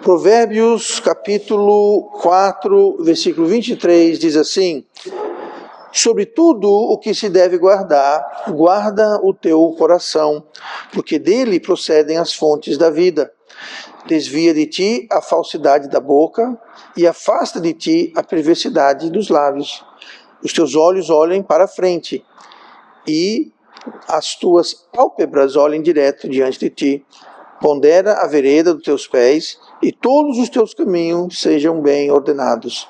Provérbios capítulo 4, versículo 23 diz assim: sobre tudo o que se deve guardar, guarda o teu coração, porque dele procedem as fontes da vida. Desvia de ti a falsidade da boca e afasta de ti a perversidade dos lábios. Os teus olhos olhem para a frente e as tuas pálpebras olhem direto diante de ti. Pondera a vereda dos teus pés e todos os teus caminhos sejam bem ordenados.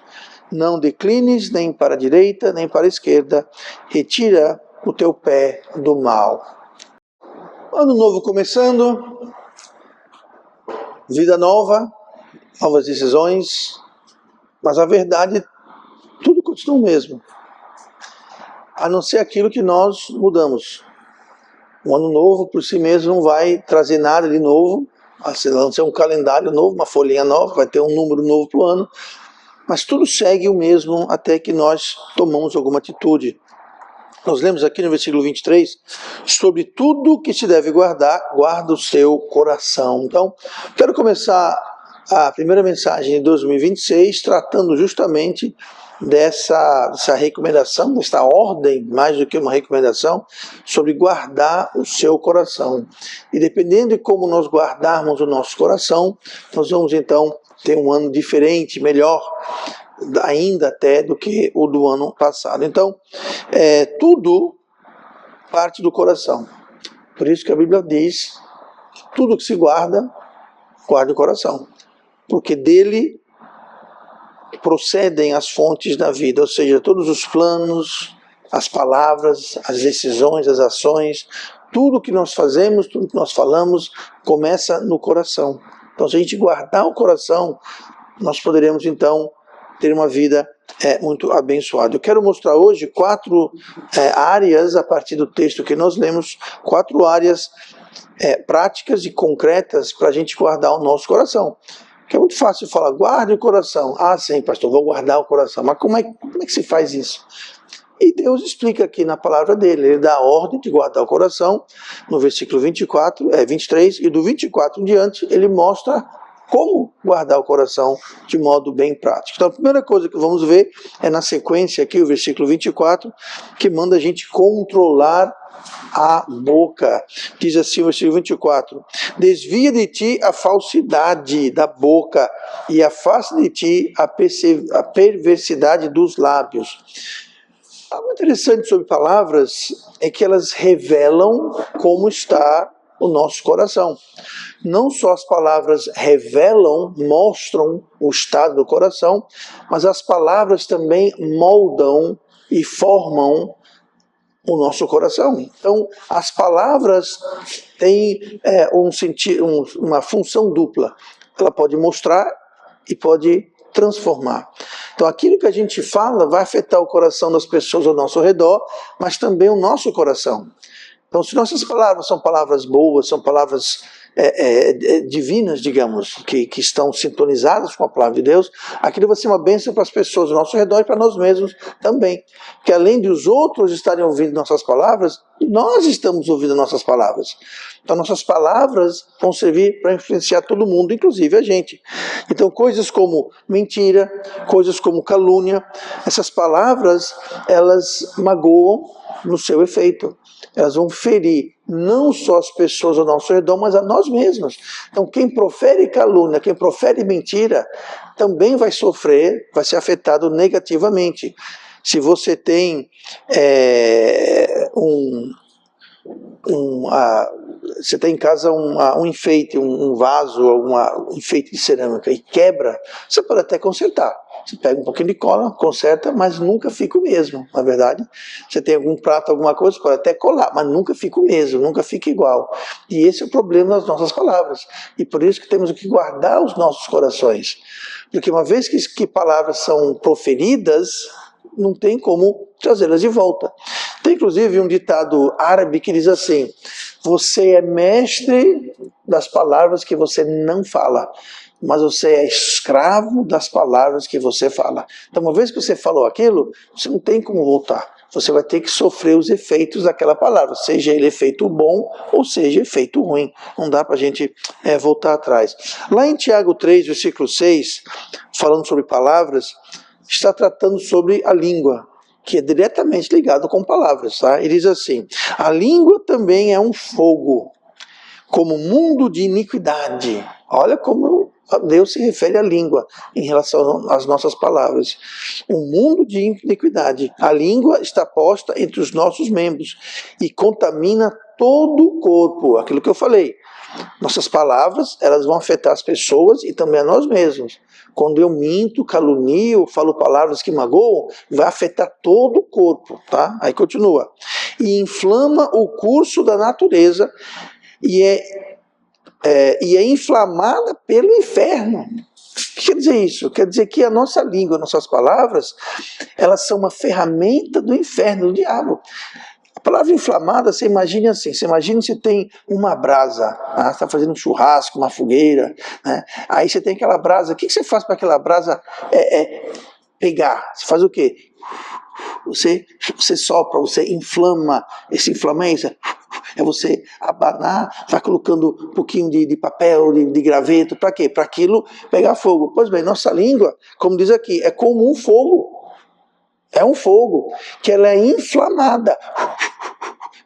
Não declines nem para a direita nem para a esquerda. Retira o teu pé do mal. Ano novo começando. Vida nova, novas decisões. Mas a verdade, tudo continua o mesmo. A não ser aquilo que nós mudamos. Um ano novo por si mesmo não vai trazer nada de novo, a não ser um calendário novo, uma folhinha nova, vai ter um número novo para o ano, mas tudo segue o mesmo até que nós tomamos alguma atitude. Nós lemos aqui no versículo 23, sobre tudo que se deve guardar, guarda o seu coração. Então, quero começar a primeira mensagem de 2026 tratando justamente dessa recomendação, dessa ordem, mais do que uma recomendação, sobre guardar o seu coração. E dependendo de como nós guardarmos o nosso coração, nós vamos então ter um ano diferente, melhor, ainda até do que o do ano passado. Então, tudo parte do coração. Por isso que a Bíblia diz, tudo que se guarda, guarda o coração. Porque dele procedem as fontes da vida, ou seja, todos os planos, as palavras, as decisões, as ações, tudo que nós fazemos, tudo que nós falamos, começa no coração. Então, se a gente guardar o coração, nós poderemos então ter uma vida muito abençoada. Eu quero mostrar hoje 4 áreas, a partir do texto que nós lemos, 4 áreas práticas e concretas para a gente guardar o nosso coração. Que é muito fácil falar, guarde o coração. Ah, sim, pastor, vou guardar o coração. Mas como é que se faz isso? E Deus explica aqui na palavra dele. Ele dá a ordem de guardar o coração, no versículo 23, e do 24 em diante, ele mostra como guardar o coração de modo bem prático. Então, a primeira coisa que vamos ver é na sequência aqui, o versículo 24, que manda a gente controlar a boca. Diz assim o versículo 24: desvia de ti a falsidade da boca e afasta de ti a perversidade dos lábios. Algo interessante sobre palavras é que elas revelam como está o nosso coração. Não só as palavras revelam, mostram o estado do coração, mas as palavras também moldam e formam o nosso coração. Então, as palavras têm uma função dupla. Ela pode mostrar e pode transformar. Então, aquilo que a gente fala vai afetar o coração das pessoas ao nosso redor, mas também o nosso coração. Então, se nossas palavras são palavras boas, são palavras divinas, digamos, que estão sintonizadas com a palavra de Deus, aquilo vai ser uma bênção para as pessoas ao nosso redor e para nós mesmos também. Porque além de os outros estarem ouvindo nossas palavras, nós estamos ouvindo nossas palavras. Então, nossas palavras vão servir para influenciar todo mundo, inclusive a gente. Então, coisas como mentira, coisas como calúnia, essas palavras, elas magoam no seu efeito. Elas vão ferir não só as pessoas ao nosso redor, mas a nós mesmos. Então, quem profere calúnia, quem profere mentira, também vai sofrer, vai ser afetado negativamente. Se você tem você tem em casa um enfeite, um vaso, um enfeite de cerâmica e quebra, você pode até consertar. Você pega um pouquinho de cola, conserta, mas nunca fica o mesmo, na verdade. Você tem algum prato, alguma coisa, pode até colar, mas nunca fica o mesmo, nunca fica igual. E esse é o problema das nossas palavras. E por isso que temos que guardar os nossos corações. Porque uma vez que palavras são proferidas, não tem como trazê-las de volta. Tem inclusive um ditado árabe que diz assim: você é mestre das palavras que você não fala, mas você é escravo das palavras que você fala. Então, uma vez que você falou aquilo, você não tem como voltar. você vai ter que sofrer os efeitos daquela palavra, seja ele efeito bom ou seja efeito ruim. Não dá para a gente voltar atrás. Lá em Tiago 3, versículo 6, falando sobre palavras, está tratando sobre a língua, que é diretamente ligado com palavras. Tá? Ele diz assim: a língua também é um fogo, como mundo de iniquidade. Olha como Deus se refere à língua em relação às nossas palavras. Um mundo de iniquidade. A língua está posta entre os nossos membros e contamina todo o corpo. Aquilo que eu falei. Nossas palavras, elas vão afetar as pessoas e também a nós mesmos. Quando eu minto, calunio, falo palavras que magoam, vai afetar todo o corpo, tá? Aí continua. E inflama o curso da natureza e é inflamada pelo inferno. O que quer dizer isso? Quer dizer que a nossa língua, nossas palavras, elas são uma ferramenta do inferno, do diabo. A palavra inflamada, você imagine assim, você imagina que você tem uma brasa, você está fazendo um churrasco, uma fogueira, né? Aí você tem aquela brasa, o que você faz para aquela brasa pegar? Você faz o quê? Você sopra, você inflama, esse inflama é isso, é você abanar, vai colocando um pouquinho de papel, de graveto, para quê? Para aquilo pegar fogo. Pois bem, nossa língua, como diz aqui, é como um fogo. É um fogo, que ela é inflamada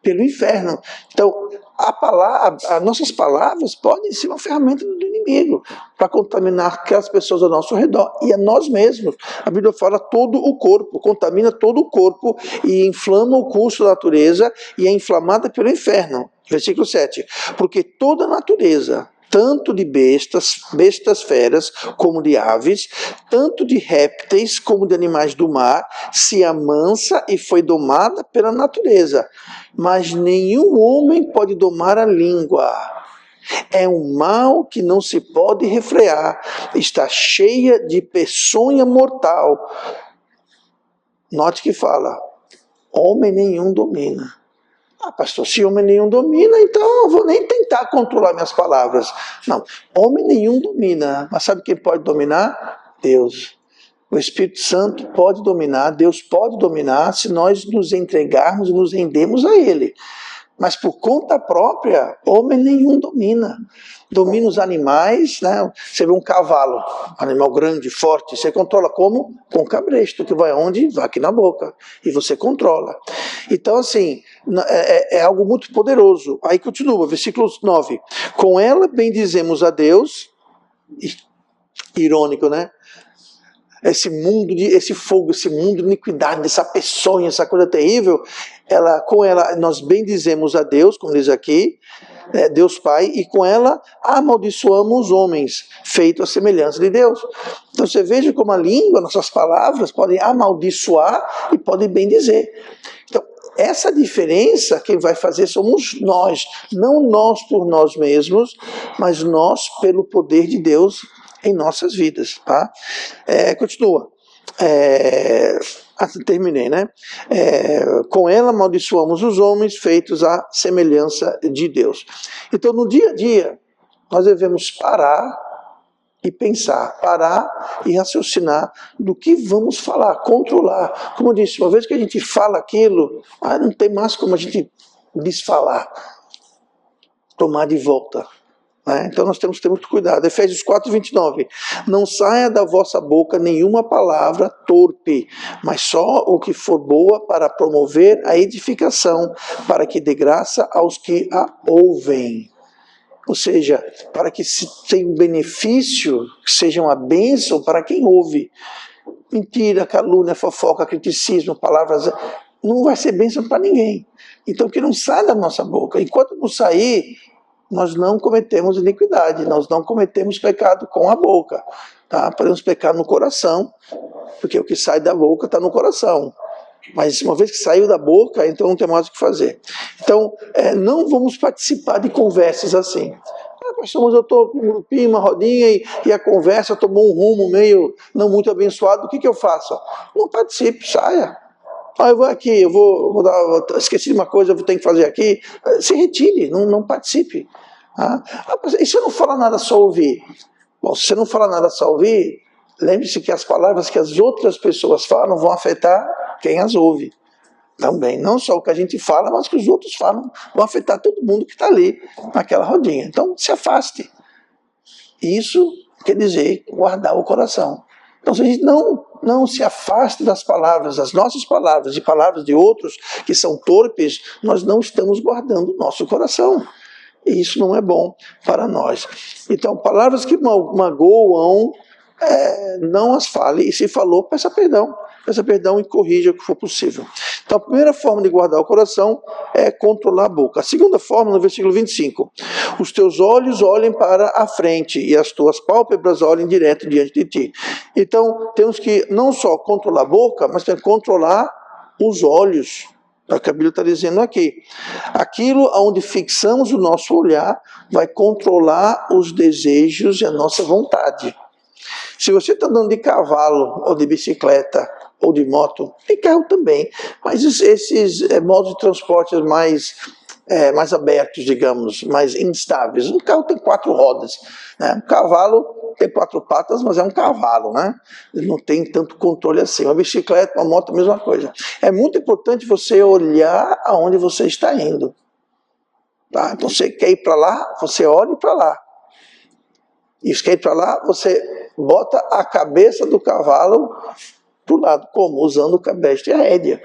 pelo inferno. Então, as nossas palavras podem ser uma ferramenta do inimigo para contaminar aquelas pessoas ao nosso redor e a nós mesmos. A Bíblia fala todo o corpo, contamina todo o corpo e inflama o curso da natureza e é inflamada pelo inferno. Versículo 7. Porque toda a natureza, tanto de bestas feras, como de aves, tanto de répteis como de animais do mar, se amansa e foi domada pela natureza. Mas nenhum homem pode domar a língua. É um mal que não se pode refrear, está cheia de peçonha mortal. Note que fala, homem nenhum domina. Pastor, se homem nenhum domina, então eu não vou nem tentar controlar minhas palavras. Não, homem nenhum domina. Mas sabe quem pode dominar? Deus. O Espírito Santo pode dominar, Deus pode dominar se nós nos entregarmos e nos rendermos a Ele. Mas por conta própria, homem nenhum domina. Domina os animais, né? Você vê um cavalo, animal grande, forte, você controla como? Com o cabresto, que vai onde? Vai aqui na boca. E você controla. Então, assim, é algo muito poderoso. Aí continua, versículo 9. Com ela bendizemos a Deus. Irônico, né? Esse fogo, esse mundo de iniquidade, essa peçonha, essa coisa terrível, com ela nós bendizemos a Deus, como diz aqui, Deus Pai, e com ela amaldiçoamos os homens, feito à semelhança de Deus. Então você veja como a língua, nossas palavras, podem amaldiçoar e podem bendizer. Então, essa diferença quem vai fazer somos nós, não nós por nós mesmos, mas nós pelo poder de Deus em nossas vidas, tá? Continua. Terminei, né? Com ela amaldiçoamos os homens feitos à semelhança de Deus. Então, no dia a dia, nós devemos parar e pensar, parar e raciocinar do que vamos falar, controlar. Como eu disse, uma vez que a gente fala aquilo, não tem mais como a gente desfalar, tomar de volta. Então nós temos que ter muito cuidado. Efésios 4:29. Não saia da vossa boca nenhuma palavra torpe, mas só o que for boa para promover a edificação, para que dê graça aos que a ouvem. Ou seja, para que tenha um benefício, que seja uma bênção para quem ouve. Mentira, calúnia, fofoca, criticismo, palavras, não vai ser bênção para ninguém. Então que não saia da nossa boca. Enquanto não sair, nós não cometemos iniquidade, nós não cometemos pecado com a boca. Tá? Podemos pecar no coração, porque o que sai da boca está no coração. Mas uma vez que saiu da boca, então não tem mais o que fazer. Então, não vamos participar de conversas assim. Pastor, mas eu estou com um grupinho, uma rodinha, e a conversa tomou um rumo meio não muito abençoado, o que eu faço? Não participe, saia. Eu vou aqui, esqueci de uma coisa, eu tenho que fazer aqui. Se retire, não participe. E se eu não falar nada, só ouvir? Bom, se você não falar nada, só ouvir, lembre-se que as palavras que as outras pessoas falam vão afetar quem as ouve. Também, não só o que a gente fala, mas o que os outros falam vão afetar todo mundo que está ali naquela rodinha. Então, se afaste. Isso quer dizer guardar o coração. Então, se a gente não se afasta das palavras, das nossas palavras e palavras de outros que são torpes, nós não estamos guardando o nosso coração. E isso não é bom para nós. Então, palavras que magoam, não as fale, e se falou, peça perdão e corrija o que for possível. Então, a primeira forma de guardar o coração é controlar a boca. A segunda forma, no versículo 25, os teus olhos olhem para a frente e as tuas pálpebras olhem direto diante de ti. Então, temos que não só controlar a boca, mas também controlar os olhos. É o que a Bíblia está dizendo aqui. Aquilo onde fixamos o nosso olhar vai controlar os desejos e a nossa vontade. Se você está andando de cavalo, ou de bicicleta, ou de moto, tem carro também, mas esses modos de transporte mais abertos, digamos, mais instáveis. Um carro tem 4 rodas, né? Um cavalo tem 4 patas, mas é um cavalo, né? Ele não tem tanto controle assim. Uma bicicleta, uma moto, a mesma coisa. É muito importante você olhar aonde você está indo. Tá? Então, você quer ir para lá, você olha para lá. E se quer ir para lá, você bota a cabeça do cavalo para o lado. Como? Usando o cabestre e a rédea.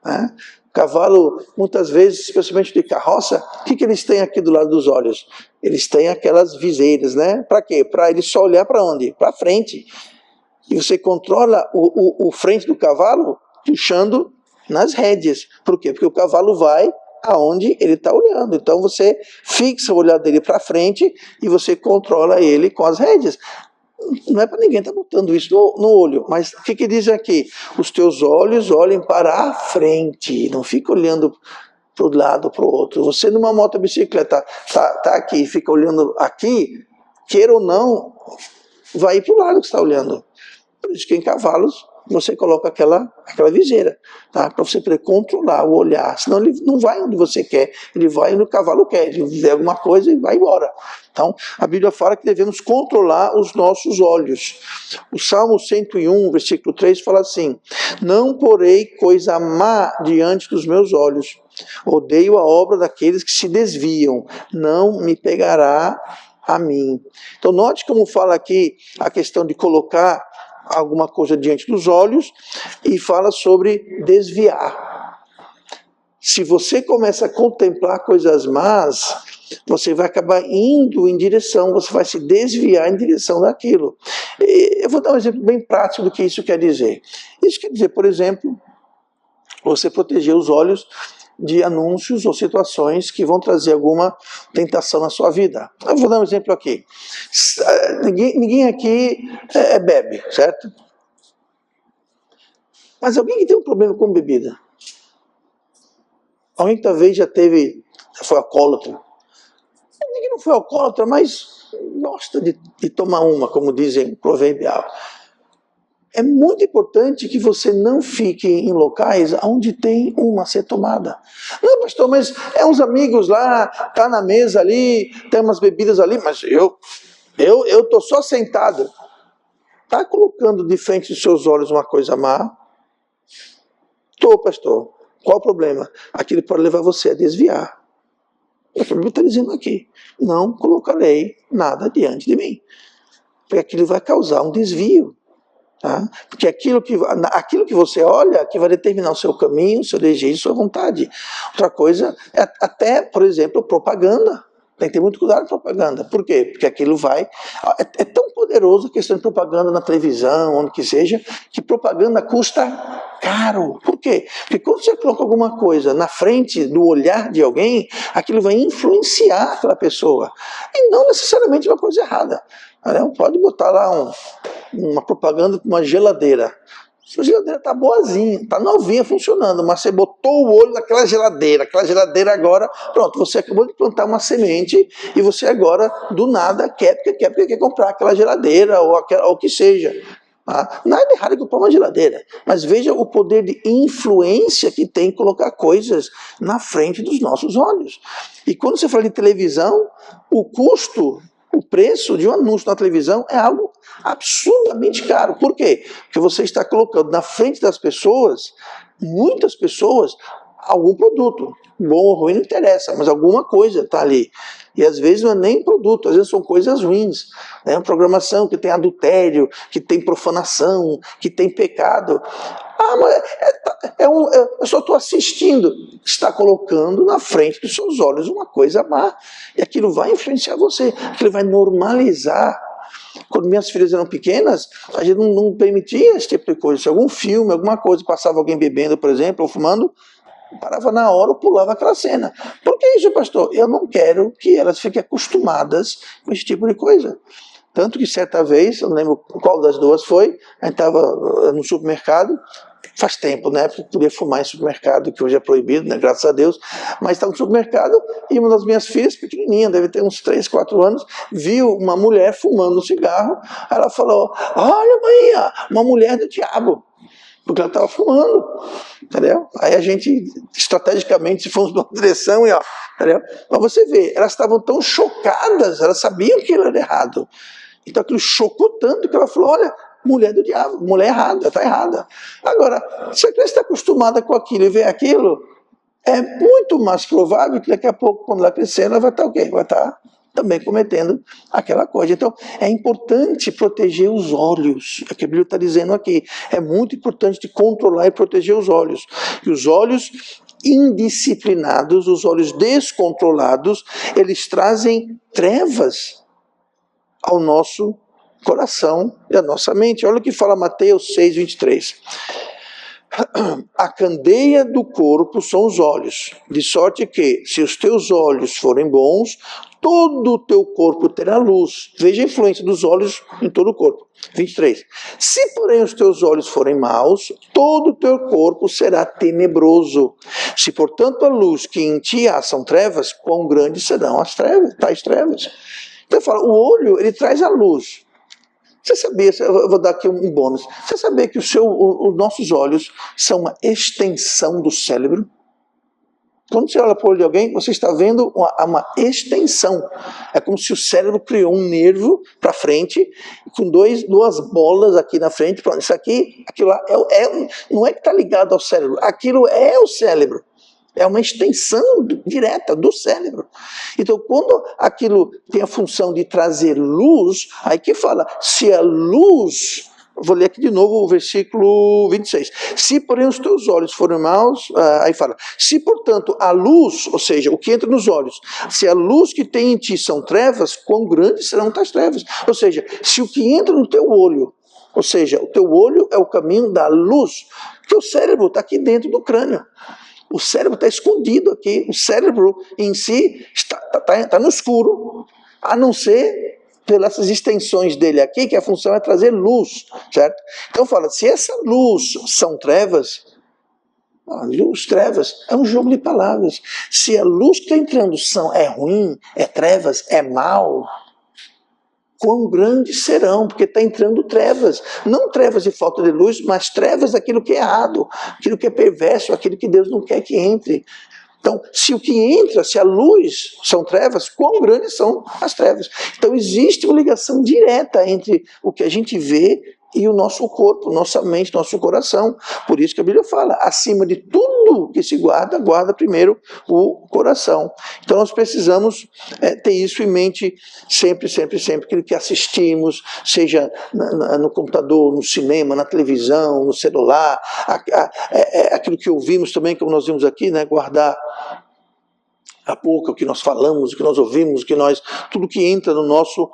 Né? O cavalo, muitas vezes, especialmente de carroça, o que eles têm aqui do lado dos olhos? Eles têm aquelas viseiras, né? Para quê? Para ele só olhar para onde? Para frente. E você controla o frente do cavalo puxando nas rédeas. Por quê? Porque o cavalo vai aonde ele está olhando. Então você fixa o olhar dele para frente e você controla ele com as rédeas. Não é para ninguém estar botando isso no olho, mas o que diz aqui? Os teus olhos olhem para a frente, não fica olhando para um lado, para o outro. Você numa motobicicleta tá aqui, fica olhando aqui, queira ou não, vai para o lado que está olhando. Por isso que em cavalos você coloca aquela viseira, tá? Para você poder controlar o olhar, senão ele não vai onde você quer, ele vai onde o cavalo quer, ele vê alguma coisa e vai embora. Então, a Bíblia fala que devemos controlar os nossos olhos. O Salmo 101, versículo 3, fala assim: não porei coisa má diante dos meus olhos, odeio a obra daqueles que se desviam, não me pegará a mim. Então, note como fala aqui a questão de colocar alguma coisa diante dos olhos e fala sobre desviar. Se você começa a contemplar coisas más, você vai acabar indo em direção, você vai se desviar em direção daquilo. Eu vou dar um exemplo bem prático do que isso quer dizer. Isso quer dizer, por exemplo, você proteger os olhos de anúncios ou situações que vão trazer alguma tentação na sua vida. Eu vou dar um exemplo aqui. Ninguém aqui bebe, certo? Mas alguém que tem um problema com bebida? Alguém que talvez já foi alcoólatra? Ninguém não foi alcoólatra, mas gosta de tomar uma, como dizem proverbial. É muito importante que você não fique em locais onde tem uma a ser tomada. Não, pastor, mas uns amigos lá, tá na mesa ali, tem umas bebidas ali, mas eu tô só sentado. Tá colocando de frente dos seus olhos uma coisa má? Tô, pastor. Qual o problema? Aquilo pode levar você a desviar. A Bíblia está dizendo aqui: não colocarei nada diante de mim, porque aquilo vai causar um desvio. Tá? Porque aquilo que você olha que vai determinar o seu caminho, o seu desejo, a sua vontade. Outra coisa é até, por exemplo, propaganda. Tem que ter muito cuidado com propaganda. Por quê? Porque aquilo vai... É tão poderoso a questão de propaganda na televisão, onde que seja, que propaganda custa caro. Por quê? Porque quando você coloca alguma coisa na frente do olhar de alguém, aquilo vai influenciar aquela pessoa. E não necessariamente uma coisa errada. Pode botar lá uma propaganda de uma geladeira. A geladeira está boazinha, está novinha funcionando, mas você botou o olho naquela geladeira, aquela geladeira agora, pronto, você acabou de plantar uma semente e você agora, do nada, quer comprar aquela geladeira ou o que seja. Tá? Nada errado em comprar uma geladeira, mas veja o poder de influência que tem colocar coisas na frente dos nossos olhos. E quando você fala de televisão, o preço de um anúncio na televisão é algo absurdamente caro. Por quê? Porque você está colocando na frente das pessoas muitas pessoas, algum produto, bom ou ruim não interessa, mas alguma coisa está ali. E às vezes não é nem produto, às vezes são coisas ruins. Uma programação que tem adultério, que tem profanação, que tem pecado. Mas eu só estou assistindo. Está colocando na frente dos seus olhos uma coisa má. E aquilo vai influenciar você, aquilo vai normalizar. Quando minhas filhas eram pequenas, a gente não permitia esse tipo de coisa. Se algum filme, alguma coisa, passava alguém bebendo, por exemplo, ou fumando, parava na hora ou pulava aquela cena. Por que isso, pastor? Eu não quero que elas fiquem acostumadas com esse tipo de coisa. Tanto que certa vez, eu não lembro qual das duas foi, a gente estava no supermercado, faz tempo, né? Porque podia fumar em supermercado, que hoje é proibido, né? Graças a Deus. Mas estava no supermercado e uma das minhas filhas, pequenininha, deve ter uns 3, 4 anos, viu uma mulher fumando um cigarro. Ela falou: olha, mãe, uma mulher do diabo. Porque ela estava fumando, entendeu? Aí a gente, estrategicamente, fomos numa direção e ó, entendeu? Mas você vê, elas estavam tão chocadas, elas sabiam que aquilo era errado. Então aquilo chocou tanto que ela falou: olha, mulher do diabo, mulher errada, está errada. Agora, se a criança está acostumada com aquilo e vê aquilo, é muito mais provável que daqui a pouco, quando ela crescer, ela vai estar o quê? Vai estar também cometendo aquela coisa. Então, é importante proteger os olhos. É o que a Bíblia está dizendo aqui. É muito importante controlar e proteger os olhos. E os olhos indisciplinados, os olhos descontrolados, eles trazem trevas ao nosso coração e à nossa mente. Olha o que fala Mateus 6, 23. A candeia do corpo são os olhos, de sorte que, se os teus olhos forem bons, todo o teu corpo terá luz. Veja a influência dos olhos em todo o corpo. 23. Se, porém, os teus olhos forem maus, todo o teu corpo será tenebroso. Se, portanto, a luz que em ti há são trevas, quão grandes serão as trevas, tais trevas. Então, fala, o olho, ele traz a luz. Você sabia, eu vou dar aqui um bônus, você sabia que os nossos olhos são uma extensão do cérebro? Quando você olha para o olho de alguém, você está vendo uma extensão. É como se o cérebro criou um nervo para frente, com duas bolas aqui na frente. Isso aqui, aquilo lá, não é que está ligado ao cérebro, aquilo é o cérebro. É uma extensão direta do cérebro. Então, quando aquilo tem a função de trazer luz, aí que fala, se a luz... Vou ler aqui de novo o versículo 26. Se, porém, os teus olhos forem maus, aí fala, se, portanto, a luz, ou seja, o que entra nos olhos, se a luz que tem em ti são trevas, quão grandes serão tais trevas? Ou seja, se o que entra no teu olho, ou seja, o teu olho é o caminho da luz, porque o cérebro está aqui dentro do crânio. O cérebro está escondido aqui. O cérebro em si está no escuro, a não ser pelas extensões dele aqui, que a função é trazer luz, certo? Então fala, se essa luz são trevas, luz, trevas, é um jogo de palavras. Se a luz que está entrando é ruim, é trevas, é mal, quão grandes serão, porque está entrando trevas. Não trevas de falta de luz, mas trevas daquilo que é errado, aquilo que é perverso, aquilo que Deus não quer que entre. Então, se o que entra, se a luz são trevas, quão grandes são as trevas? Então, existe uma ligação direta entre o que a gente vê e o nosso corpo, nossa mente, nosso coração. Por isso que a Bíblia fala, acima de tudo que se guarda, guarda primeiro o coração. Então nós precisamos ter isso em mente sempre, sempre, sempre. Aquilo que assistimos, seja no computador, no cinema, na televisão, no celular, aquilo que ouvimos também, como nós vimos aqui, né, guardar a boca, o que nós falamos, o que nós ouvimos, tudo que entra no nosso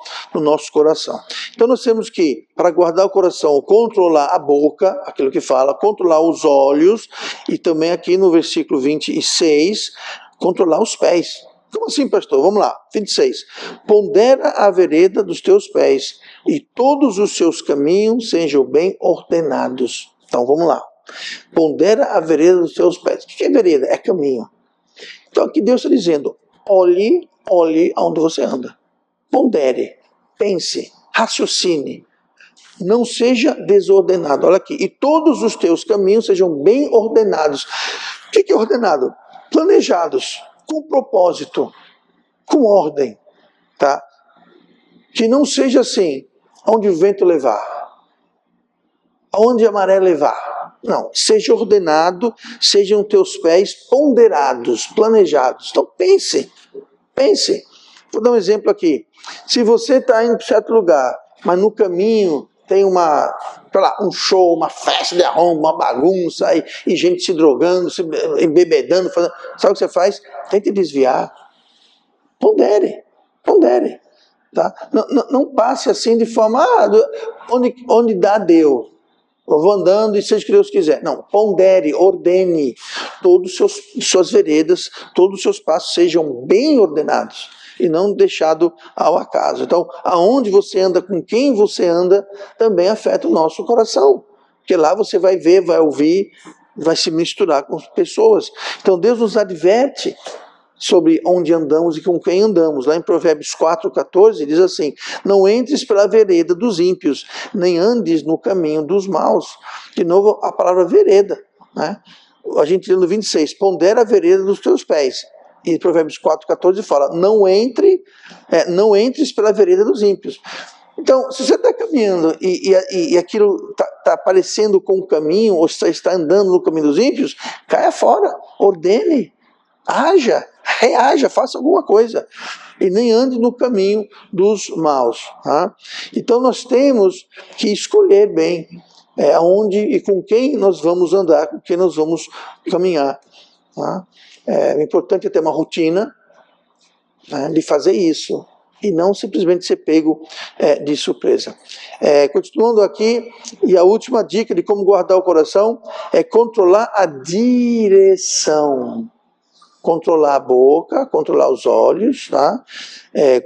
coração. Então nós temos que, para guardar o coração, controlar a boca, aquilo que fala, controlar os olhos, e também aqui no versículo 26, controlar os pés. Como assim, pastor? Vamos lá, 26. Pondera a vereda dos teus pés, e todos os seus caminhos sejam bem ordenados. Então vamos lá. Pondera a vereda dos teus pés. O que é vereda? É caminho. Então aqui Deus está dizendo, olhe aonde você anda. Pondere, pense, raciocine. Não seja desordenado. Olha aqui. E todos os teus caminhos sejam bem ordenados. O que é ordenado? Planejados, com propósito, com ordem. Tá? Que não seja assim, aonde o vento levar, aonde a maré levar. Não, seja ordenado, sejam teus pés ponderados, planejados. Então pense. Vou dar um exemplo aqui. Se você está indo para certo lugar, mas no caminho tem um show, uma festa de arrombo, uma bagunça, e gente se drogando, se embebedando, sabe o que você faz? Tente desviar. Pondere. Tá? Não passe assim de forma, onde dá, deu. Eu vou andando e seja o que Deus quiser. Não, pondere, ordene. Todas suas veredas, todos os seus passos sejam bem ordenados e não deixado ao acaso. Então, aonde você anda, com quem você anda, também afeta o nosso coração. Porque lá você vai ver, vai ouvir, vai se misturar com as pessoas. Então, Deus nos adverte sobre onde andamos e com quem andamos. Lá em Provérbios 4,14 diz assim: não entres pela vereda dos ímpios, nem andes no caminho dos maus. De novo a palavra vereda, né? A gente lê no 26, pondera a vereda dos teus pés. E Provérbios 4,14 fala: não entres pela vereda dos ímpios. Então, se você está caminhando e aquilo está parecendo com o caminho, ou você está andando no caminho dos ímpios, caia fora, ordene, reaja, faça alguma coisa. E nem ande no caminho dos maus. Tá? Então nós temos que escolher bem aonde e com quem nós vamos andar, com quem nós vamos caminhar. Tá? É importante ter uma rotina, né, de fazer isso. E não simplesmente ser pego de surpresa. Continuando aqui, e a última dica de como guardar o coração é controlar a direção. Controlar a boca, controlar os olhos, tá?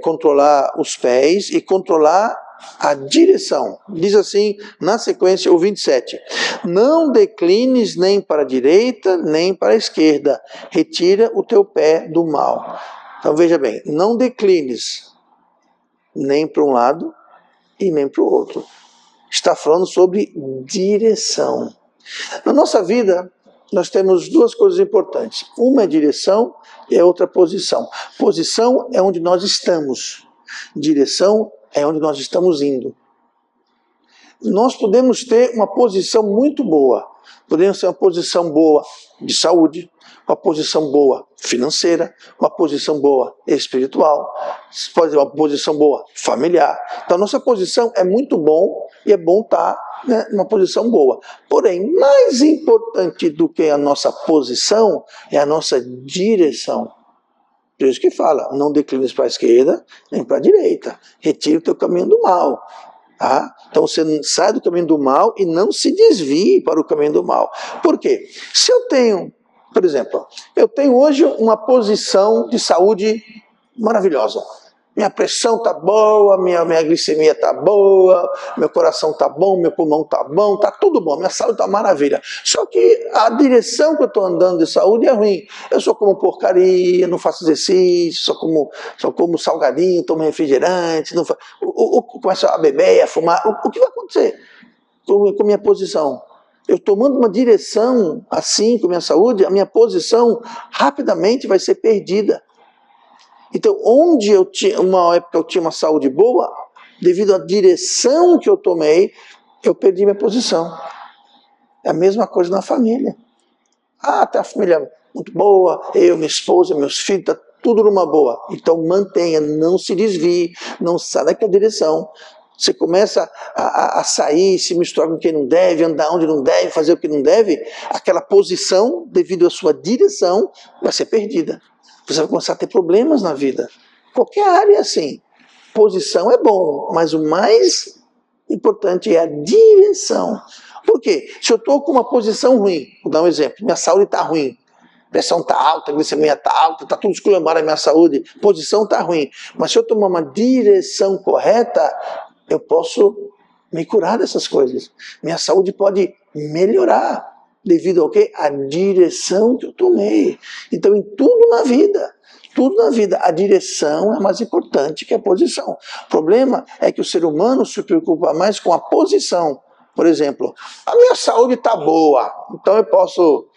Controlar os pés e controlar a direção. Diz assim, na sequência, o 27. Não declines nem para a direita, nem para a esquerda. Retira o teu pé do mal. Então veja bem, não declines nem para um lado e nem para o outro. Está falando sobre direção. Na nossa vida, nós temos duas coisas importantes. Uma é direção e a outra posição. Posição é onde nós estamos. Direção é onde nós estamos indo. Nós podemos ter uma posição muito boa. Podemos ter uma posição boa de saúde, uma posição boa financeira, uma posição boa espiritual, pode ter uma posição boa familiar. Então, a nossa posição é muito bom e é bom estar numa posição boa. Porém, mais importante do que a nossa posição é a nossa direção. Por isso que fala, não declines para a esquerda nem para a direita. Retire o teu caminho do mal. Tá? Então você sai do caminho do mal e não se desvie para o caminho do mal. Por quê? Se eu tenho, por exemplo, eu tenho hoje uma posição de saúde maravilhosa. Minha pressão está boa, minha glicemia está boa, meu coração está bom, meu pulmão está bom, está tudo bom, minha saúde está maravilha. Só que a direção que eu estou andando de saúde é ruim. Eu só como porcaria, não faço exercício, só como salgadinho, tomo refrigerante, começo a beber, a fumar. O que vai acontecer com a minha posição? Eu tomando uma direção assim com a minha saúde, a minha posição rapidamente vai ser perdida. Então, onde uma época eu tinha uma saúde boa, devido à direção que eu tomei, eu perdi minha posição. É a mesma coisa na família. Tem a família muito boa, eu, minha esposa, meus filhos, está tudo numa boa. Então, mantenha, não se desvie, não saia daquela direção. Você começa a sair, se misturar com quem não deve, andar onde não deve, fazer o que não deve, aquela posição, devido à sua direção, vai ser perdida. Você vai começar a ter problemas na vida. Qualquer área é assim. Posição é bom, mas o mais importante é a direção. Por quê? Se eu estou com uma posição ruim, vou dar um exemplo, minha saúde está ruim, pressão está alta, glicemia está alta, está tudo esculhambado a minha saúde, posição está ruim. Mas se eu tomar uma direção correta, eu posso me curar dessas coisas. Minha saúde pode melhorar. Devido ao quê? A direção que eu tomei. Então, em tudo na vida, a direção é mais importante que a posição. O problema é que o ser humano se preocupa mais com a posição. Por exemplo, a minha saúde está boa, então eu posso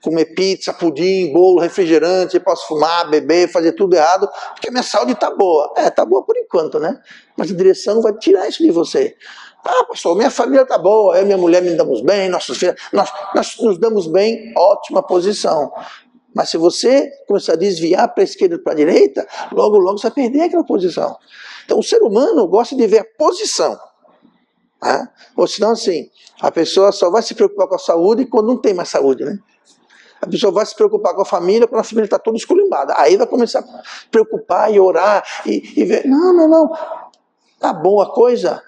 comer pizza, pudim, bolo, refrigerante, posso fumar, beber, fazer tudo errado, porque a minha saúde está boa. Está boa por enquanto, né? Mas a direção vai tirar isso de você. Pastor, minha família está boa, eu e minha mulher me damos bem, nossos filhos, nós nos damos bem, ótima posição. Mas se você começar a desviar para a esquerda e para a direita, logo, logo você vai perder aquela posição. Então o ser humano gosta de ver a posição. Né? Ou senão assim, a pessoa só vai se preocupar com a saúde quando não tem mais saúde, né? A pessoa vai se preocupar com a família quando a família está toda esculhambada. Aí vai começar a preocupar e orar e ver. Não. Tá boa a coisa.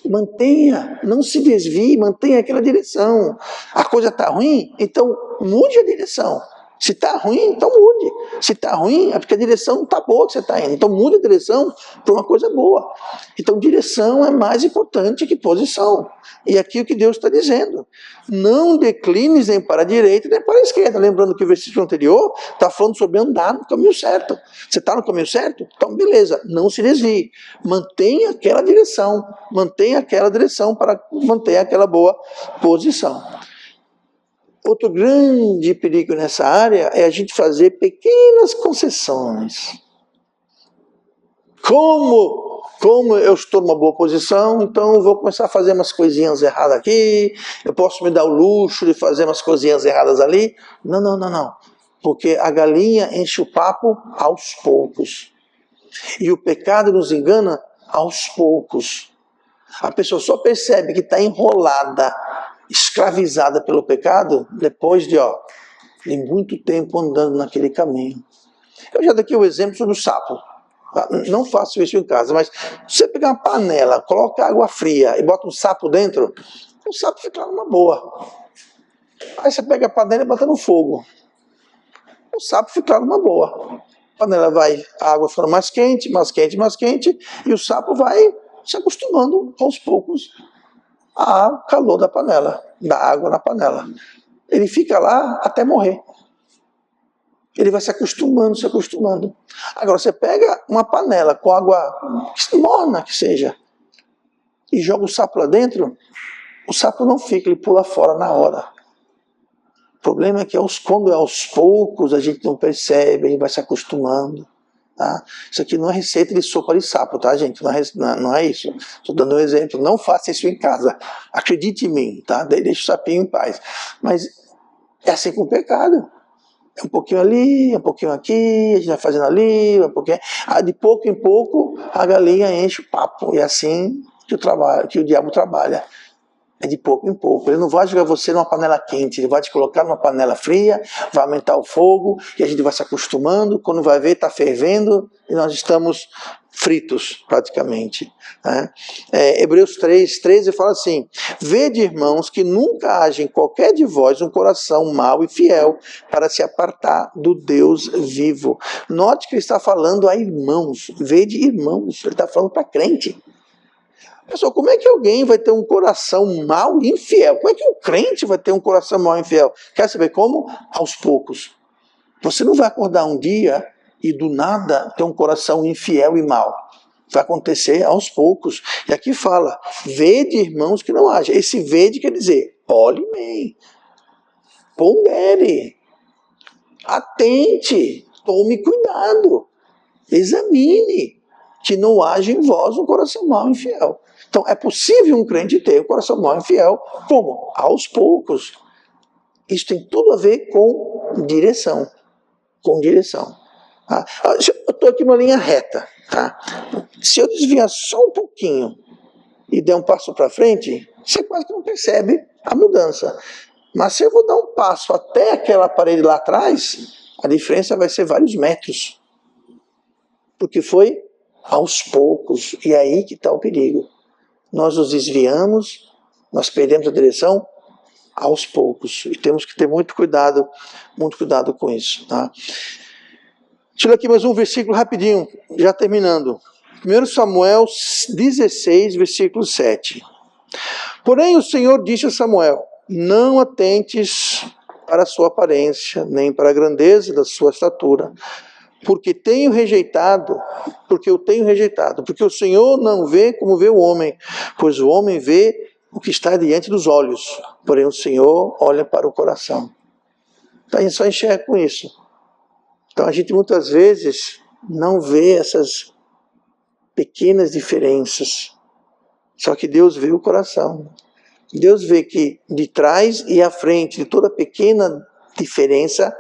Mantenha, não se desvie, mantenha aquela direção. A coisa está ruim, então mude a direção. Se está ruim, então mude. Se está ruim, é porque a direção não está boa que você está indo. Então mude a direção para uma coisa boa. Então direção é mais importante que posição. E aqui o que Deus está dizendo. Não declines nem para a direita nem para a esquerda. Lembrando que o versículo anterior está falando sobre andar no caminho certo. Você está no caminho certo? Então beleza, não se desvie. Mantenha aquela direção. Mantenha aquela direção para manter aquela boa posição. Outro grande perigo nessa área é a gente fazer pequenas concessões. Como eu estou numa boa posição, então eu vou começar a fazer umas coisinhas erradas aqui, eu posso me dar o luxo de fazer umas coisinhas erradas ali. Não. Porque a galinha enche o papo aos poucos. E o pecado nos engana aos poucos. A pessoa só percebe que está enrolada, escravizada pelo pecado, depois de muito tempo andando naquele caminho. Eu já dei aqui o exemplo sobre o sapo. Não faço isso em casa, mas se você pegar uma panela, coloca água fria e bota um sapo dentro, o sapo fica lá numa boa. Aí você pega a panela e bota no fogo. O sapo fica lá numa boa. A panela vai, a água fica mais quente, e o sapo vai se acostumando aos poucos ao calor da panela, da água na panela. Ele fica lá até morrer. Ele vai se acostumando. Agora você pega uma panela com água morna que seja e joga o sapo lá dentro, o sapo não fica, ele pula fora na hora. O problema é que quando é aos poucos a gente não percebe, a gente vai se acostumando. Tá? Isso aqui não é receita de sopa de sapo, tá, gente? Não é isso. Estou dando um exemplo. Não faça isso em casa. Acredite em mim, tá? Deixe o sapinho em paz. Mas é assim com o pecado. É um pouquinho ali, um pouquinho aqui, a gente vai fazendo ali, um pouquinho. De pouco em pouco a galinha enche o papo. E é assim que o diabo trabalha. É de pouco em pouco. Ele não vai jogar você numa panela quente, ele vai te colocar numa panela fria, vai aumentar o fogo, e a gente vai se acostumando, quando vai ver está fervendo, e nós estamos fritos, praticamente. Né? Hebreus 3:13 fala assim: vede, irmãos, que nunca haja em qualquer de vós um coração mau e fiel, para se apartar do Deus vivo. Note que ele está falando a irmãos, vede irmãos, ele está falando para crente. Pessoal, como é que alguém vai ter um coração mau e infiel? Como é que um crente vai ter um coração mau e infiel? Quer saber como? Aos poucos. Você não vai acordar um dia e do nada ter um coração infiel e mau. Vai acontecer aos poucos. E aqui fala, vede, irmãos, que não haja. Esse vede quer dizer, olhe bem, pondere, atente, tome cuidado, examine, que não haja em vós um coração mau e infiel. Então, é possível um crente ter um coração mau e infiel, como? Aos poucos. Isso tem tudo a ver com direção. Com direção. Tá? Eu estou aqui numa linha reta. Tá? Se eu desviar só um pouquinho e der um passo para frente, você quase que não percebe a mudança. Mas se eu vou dar um passo até aquela parede lá atrás, a diferença vai ser vários metros. Porque foi aos poucos. E é aí que está o perigo. Nós nos desviamos, nós perdemos a direção aos poucos. E temos que ter muito cuidado com isso. Tá? Deixa eu ler aqui mais um versículo rapidinho, já terminando. 1 Samuel 16, versículo 7. Porém o Senhor disse a Samuel, não atentes para a sua aparência, nem para a grandeza da sua estatura, porque eu tenho rejeitado, porque o Senhor não vê como vê o homem, pois o homem vê o que está diante dos olhos, porém o Senhor olha para o coração. Então a gente só enxerga com isso. Então a gente muitas vezes não vê essas pequenas diferenças. Só que Deus vê o coração. Deus vê que de trás e à frente de toda pequena diferença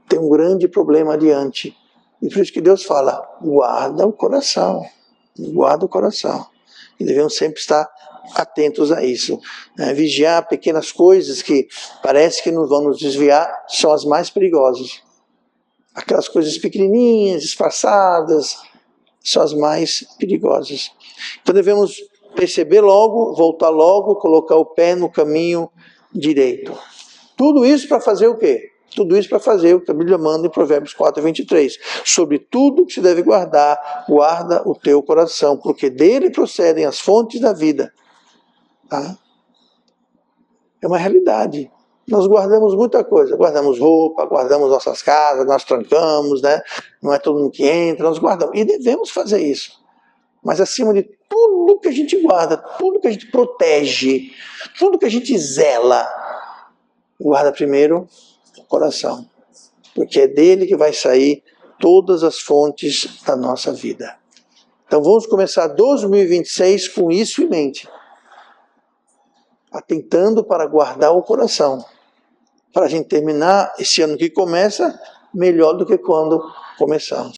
tem um grande problema adiante. E por isso que Deus fala, guarda o coração. Guarda o coração. E devemos sempre estar atentos a isso. Vigiar pequenas coisas que parece que não vão nos desviar, são as mais perigosas. Aquelas coisas pequenininhas, disfarçadas, são as mais perigosas. Então devemos perceber logo, voltar logo, colocar o pé no caminho direito. Tudo isso para fazer o quê? Tudo isso para fazer o que a Bíblia manda em Provérbios 4:23. Sobre tudo que se deve guardar, guarda o teu coração, porque dele procedem as fontes da vida. Tá? É uma realidade. Nós guardamos muita coisa. Guardamos roupa, guardamos nossas casas, nós trancamos, né? Não é todo mundo que entra, nós guardamos. E devemos fazer isso. Mas acima de tudo que a gente guarda, tudo que a gente protege, tudo que a gente zela, guarda primeiro o coração. Porque é dele que vai sair todas as fontes da nossa vida. Então vamos começar 2026 com isso em mente. Atentando para guardar o coração. Para a gente terminar esse ano que começa melhor do que quando começamos.